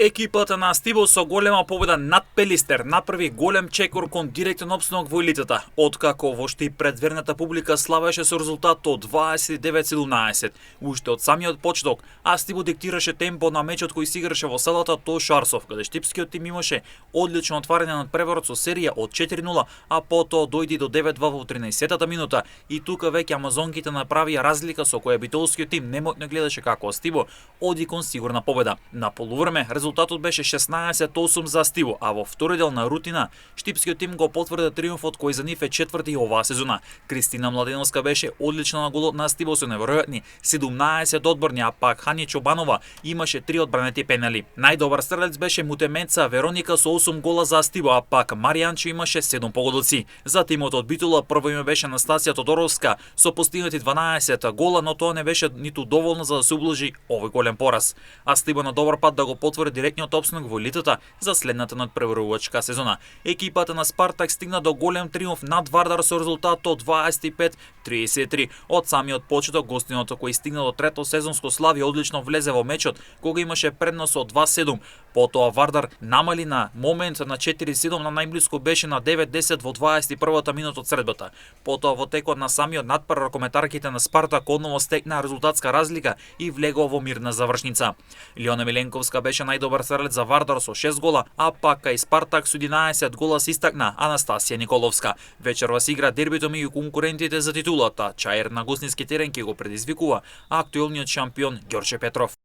Екипата на Стиво со голема победа над Пелистер направи голем чекор кон директен опстанок во елитата, откако во што и предверната публика славеше со резултатот 29-17. Уште од самиот почеток, а Стиво диктираше темпо на мечот кој се играше во селата Тош Арсов, каде штипскиот тим имаше одлично отварање над преворот со серија од 4-0, а потоа дојди до 9-2 во 13-та минута и тука веќе амазонките направија разлика со која битолскиот тим немотно гледаше како Стиво оди кон сигурна победа. На полувреме резултатот беше 16-8 за Стиво, а во втори дел на рутина штипскиот тим го потврди триумфот кој за нив е четврти оваа сезона. Кристина Младеновска беше одлична на голот на Стиво со неверојатни 17 одборни, а пак Хани Чобанова имаше 3 одбранети пенали. Најдобар стрелец беше мутеменца Вероника со 8 гола за Стиво, а пак Маријанчо имаше 7 погодоци. За тимот од Битола прво име беше Анастасија Тодоровска со постигнати 12 гола, но тоа не беше ниту доволно за да се ублажи овој голем пораз. А Стиво на добар пат да го потврди директниот опстанок во елитата за следната надпреварувачка сезона. Екипата на Спартак стигна до голем триумф над Вардар со резултатот 25-33. Од самиот почеток гостиното кој стигна до трето сезонско слави одлично влезе во мечот кога имаше преднос од 2-7. Потоа Вардар намали на момент на 4-7, на најблиско беше на 9-10 во 21-та минута од средбата. Потоа во текот на самиот надпревар ракометарките на Спартак одново стекнаа резултатска разлика и влегоа во мирна завршница. Илјона Миленковска беше најдобар стрелец за Вардар со 6 гола, а пак кај Спартак со 11 гола се истакна Анастасија Николовска. Вечерва се игра дербито меѓу конкурентите за титулата. Чаер на гостински терен ќе го предизвикува актуелниот шампион Ѓорче Петров.